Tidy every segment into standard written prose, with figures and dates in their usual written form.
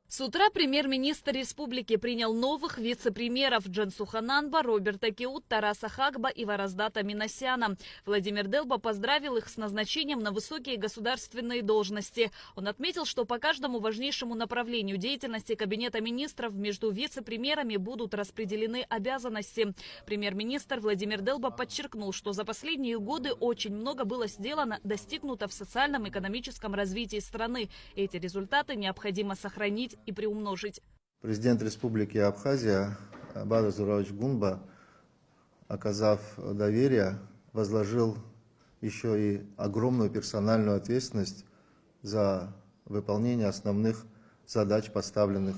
С утра премьер-министр республики принял новых вице-премьеров Джансуха Нанба, Роберта Киут, Тараса Хагба и Вараздата Минасяна. Владимир Делба поздравил их с назначением на высокие государственные должности. Он отметил, что по каждому важнейшему направлению деятельности Кабинета министров между вице-премьерами будут распределены обязанности. Премьер-министр Владимир Делба подчеркнул, что за последние годы очень много было сделано, достигнуто в социальном и экономическом развитии страны. Эти результаты необходимо сохранить и приумножить. Президент Республики Абхазия Бадар Зурович Гунба, оказав доверие, возложил еще и огромную персональную ответственность за выполнение основных задач, поставленных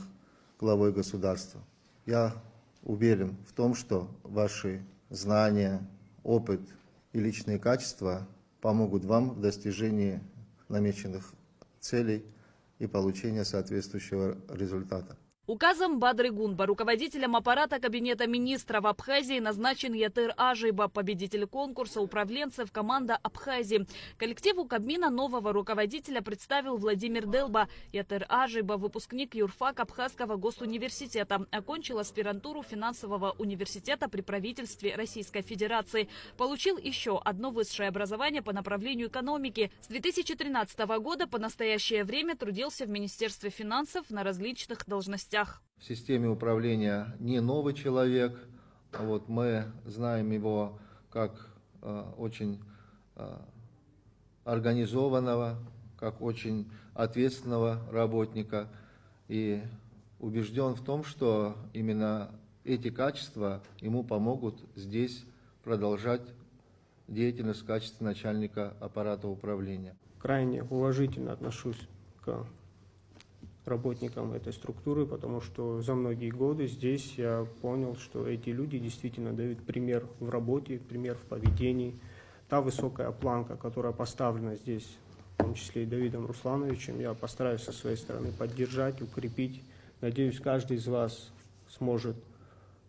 главой государства. Я уверен в том, что ваши знания, опыт и личные качества помогут вам в достижении намеченных целей и получения соответствующего результата. Указом Бадры Гунба руководителем аппарата Кабинета министров Абхазии назначен Ятыр Ажиба, победитель конкурса управленцев команда Абхазии. Коллективу Кабмина нового руководителя представил Владимир Делба. Ятыр Ажиба, выпускник юрфак Абхазского госуниверситета, окончил аспирантуру финансового университета при правительстве Российской Федерации. Получил еще одно высшее образование по направлению экономики. С 2013 года по настоящее время трудился в Министерстве финансов на различных должностях. В системе управления не новый человек, мы знаем его как очень организованного, как очень ответственного работника, и убежден в том, что именно эти качества ему помогут здесь продолжать деятельность в качестве начальника аппарата управления. Крайне уважительно отношусь к работникам этой структуры, потому что за многие годы здесь я понял, что эти люди действительно дают пример в работе, пример в поведении. Та высокая планка, которая поставлена здесь, в том числе и Давидом Руслановичем, я постараюсь со своей стороны поддержать, укрепить. Надеюсь, каждый из вас сможет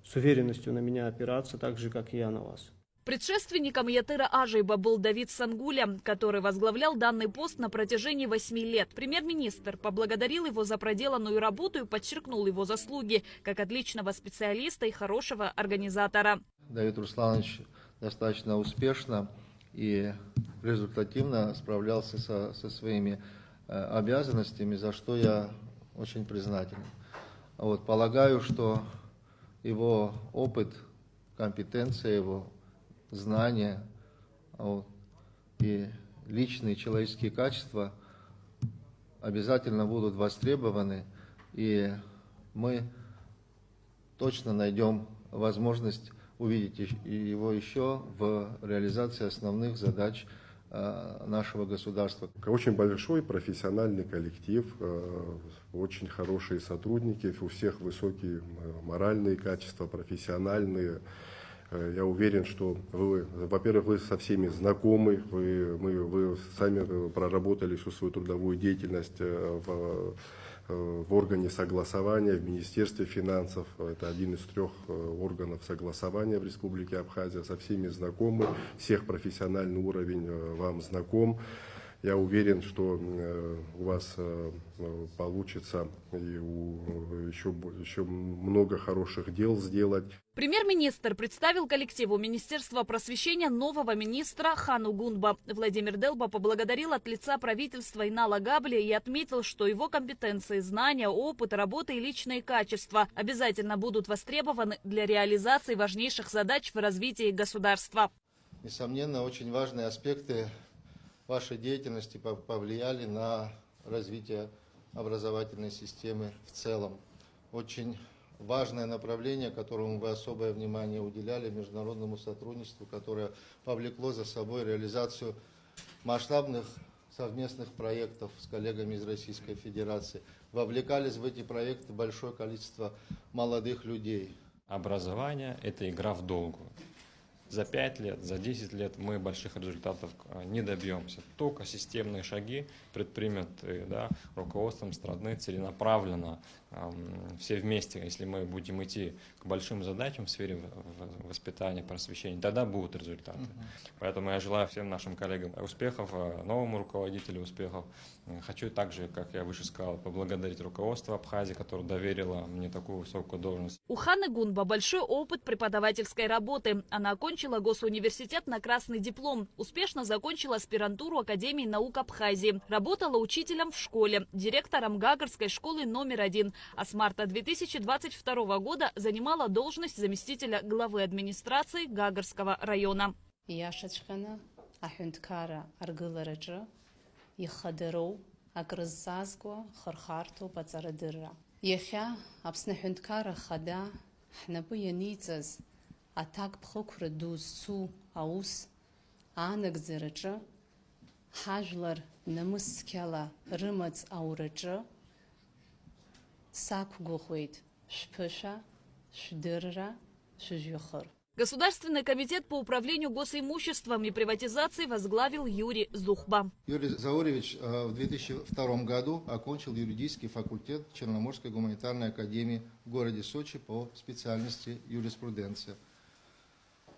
с уверенностью на меня опираться, так же, как и я на вас. Предшественником Ятыра Ажиба был Давид Сангуля, который возглавлял данный пост на протяжении 8 лет. Премьер-министр поблагодарил его за проделанную работу и подчеркнул его заслуги как отличного специалиста и хорошего организатора. Давид Русланович достаточно успешно и результативно справлялся со своими обязанностями, за что я очень признателен. Полагаю, что его опыт, компетенция его, знания и личные человеческие качества обязательно будут востребованы, и мы точно найдем возможность увидеть его еще в реализации основных задач нашего государства. Очень большой профессиональный коллектив, очень хорошие сотрудники, у всех высокие моральные качества, профессиональные. Я уверен, что вы, во-первых, вы со всеми знакомы, вы сами проработали всю свою трудовую деятельность в органе согласования, в Министерстве финансов. Это один из 3 органов согласования в Республике Абхазия. Со всеми знакомы, всех профессиональный уровень вам знаком. Я уверен, что у вас получится еще много хороших дел сделать. Премьер-министр представил коллективу Министерства просвещения нового министра Хану Гунба. Владимир Делба поблагодарил от лица правительства Инала Габли и отметил, что его компетенции, знания, опыт, работа и личные качества обязательно будут востребованы для реализации важнейших задач в развитии государства. Несомненно, очень важные аспекты вашей деятельности повлияли на развитие образовательной системы в целом. Очень важное направление, которому вы особое внимание уделяли, международному сотрудничеству, которое повлекло за собой реализацию масштабных совместных проектов с коллегами из Российской Федерации. Вовлекались в эти проекты большое количество молодых людей. Образование – это игра в долгую. за 5 лет, за 10 лет мы больших результатов не добьемся. Только системные шаги предприняты, да, руководством страны целенаправленно, все вместе, если мы будем идти к большим задачам в сфере воспитания, просвещения, тогда будут результаты. Поэтому я желаю всем нашим коллегам успехов, новому руководителю успехов. Хочу также, как я выше сказал, поблагодарить руководство Абхазии, которое доверило мне такую высокую должность. У Ханы Гунба большой опыт преподавательской работы. Она окончила госуниверситет на красный диплом. Успешно закончила аспирантуру Академии наук Абхазии. Работала учителем в школе, директором Гагарской школы номер 1. А с марта 2022 года занимала должность заместителя главы администрации Гагарского района. Иахьа Аԥсны Аҳәынҭқарра Ахада ҳнапы ианиҵаз аҭак ԥхықәра ду зцу аус aanагӡараҿы ҳажәлар намыс цқьала рымаҵ аураҿы сақәгәыӷуеит шәԥышәа, шәдырра, шәыжәҩахыр. Государственный комитет по управлению госимуществом и приватизации возглавил Юрий Зухба. Юрий Зауревич в 2002 году окончил юридический факультет Черноморской гуманитарной академии в городе Сочи по специальности юриспруденция.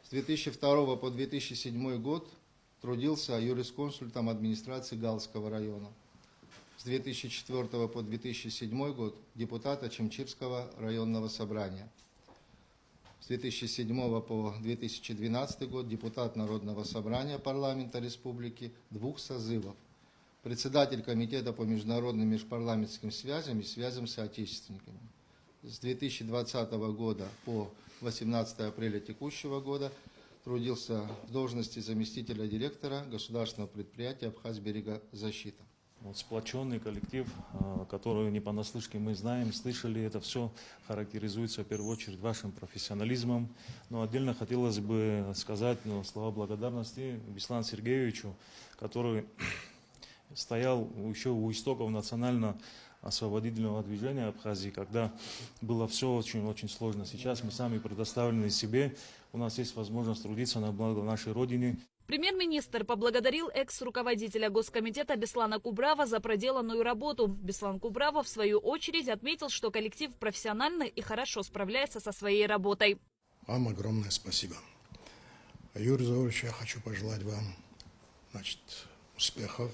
С 2002 по 2007 год трудился юрисконсультом администрации Галского района. С 2004 по 2007 год депутат Ачимчирского районного собрания. С 2007 по 2012 год депутат Народного собрания парламента республики 2 созывов. Председатель комитета по международным межпарламентским связям и связям с соотечественниками. С 2020 года по 18 апреля текущего года трудился в должности заместителя директора государственного предприятия «Абхазберегозащита». Вот сплоченный коллектив, который не понаслышке мы знаем, слышали, это все характеризуется в первую очередь вашим профессионализмом. Но отдельно хотелось бы сказать слова благодарности Беслану Сергеевичу, который стоял еще у истоков национально-освободительного движения Абхазии, когда было все очень сложно. Сейчас мы сами предоставлены себе, у нас есть возможность трудиться на благо нашей Родине. Премьер-министр поблагодарил экс-руководителя Госкомитета Беслана Кубрава за проделанную работу. Беслан Кубрава, в свою очередь, отметил, что коллектив профессиональный и хорошо справляется со своей работой. Вам огромное спасибо. Юрий Заурович, я хочу пожелать вам успехов.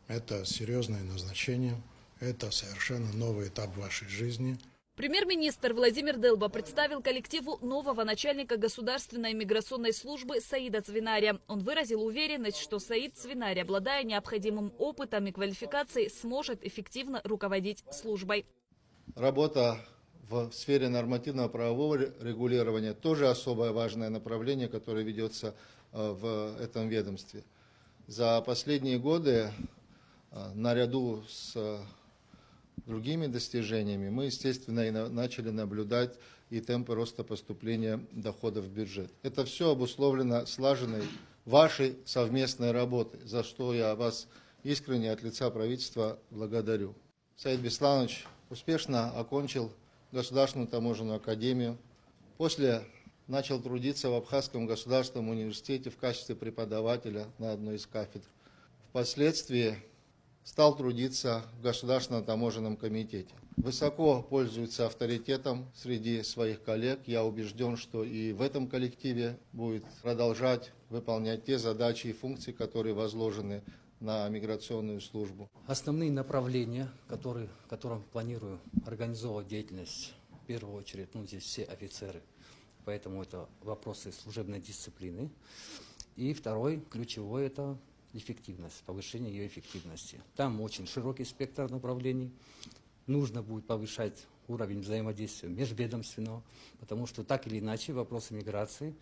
Это серьезное назначение, это совершенно новый этап в вашей жизни. Премьер-министр Владимир Делба представил коллективу нового начальника государственной миграционной службы Саида Цвинаря. Он выразил уверенность, что Саид Цвинарь, обладая необходимым опытом и квалификацией, сможет эффективно руководить службой. Работа в сфере нормативно-правового регулирования тоже особое важное направление, которое ведется в этом ведомстве. За последние годы, наряду с другими достижениями, мы, естественно, и начали наблюдать и темпы роста поступления доходов в бюджет. Это все обусловлено слаженной вашей совместной работой, за что я вас искренне от лица правительства благодарю. Саид Бесланович успешно окончил Государственную таможенную академию. После начал трудиться в Абхазском государственном университете в качестве преподавателя на одной из кафедр. Впоследствии стал трудиться в Государственном таможенном комитете. Высоко пользуется авторитетом среди своих коллег. Я убежден, что и в этом коллективе будет продолжать выполнять те задачи и функции, которые возложены на миграционную службу. Основные направления, которым планирую организовывать деятельность, в первую очередь, здесь все офицеры, поэтому это вопросы служебной дисциплины. И второй, ключевой, это эффективность, повышение ее эффективности. Там очень широкий спектр направлений. Нужно будет повышать уровень взаимодействия межведомственного, потому что так или иначе вопросы миграции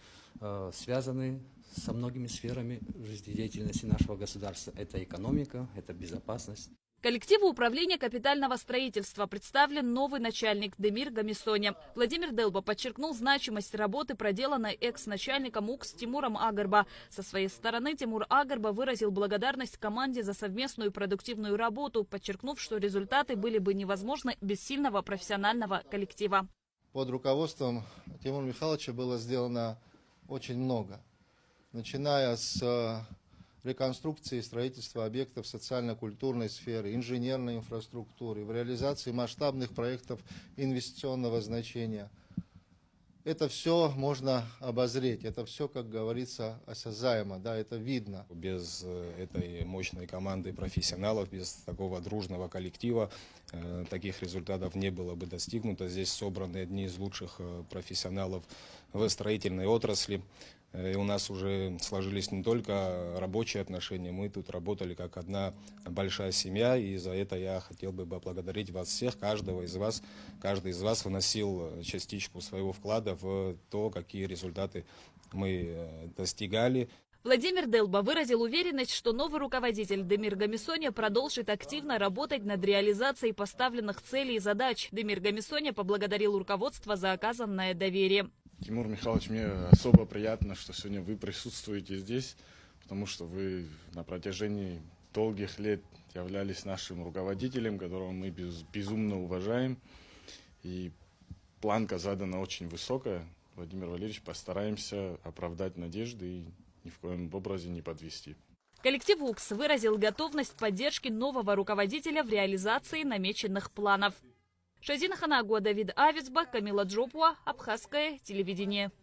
связаны со многими сферами жизнедеятельности нашего государства. Это экономика, это безопасность. Коллективу управления капитального строительства представлен новый начальник Демир Гамисоня. Владимир Делба подчеркнул значимость работы, проделанной экс-начальником УКС Тимуром Агарба. Со своей стороны Тимур Агарба выразил благодарность команде за совместную продуктивную работу, подчеркнув, что результаты были бы невозможны без сильного профессионального коллектива. Под руководством Тимура Михайловича было сделано очень много. Начиная с реконструкции и строительства объектов социально-культурной сферы, инженерной инфраструктуры, в реализации масштабных проектов инвестиционного значения. Это все можно обозреть, это все, как говорится, осязаемо, да, это видно. Без этой мощной команды профессионалов, без такого дружного коллектива таких результатов не было бы достигнуто. Здесь собраны одни из лучших профессионалов в строительной отрасли. И у нас уже сложились не только рабочие отношения, мы тут работали как одна большая семья, и за это я хотел бы поблагодарить вас всех, каждого из вас. Каждый из вас вносил частичку своего вклада в то, какие результаты мы достигали. Владимир Делба выразил уверенность, что новый руководитель Демир Гамисоня продолжит активно работать над реализацией поставленных целей и задач. Демир Гамисоня поблагодарил руководство за оказанное доверие. Тимур Михайлович, мне особо приятно, что сегодня вы присутствуете здесь, потому что вы на протяжении долгих лет являлись нашим руководителем, которого мы безумно уважаем. И планка задана очень высокая. Владимир Валерьевич, постараемся оправдать надежды и ни в коем образе не подвести. Коллектив УКС выразил готовность поддержки нового руководителя в реализации намеченных планов. Шазина Ханагуа, Давид Авицба, Камила Джопуа, Абхазское телевидение.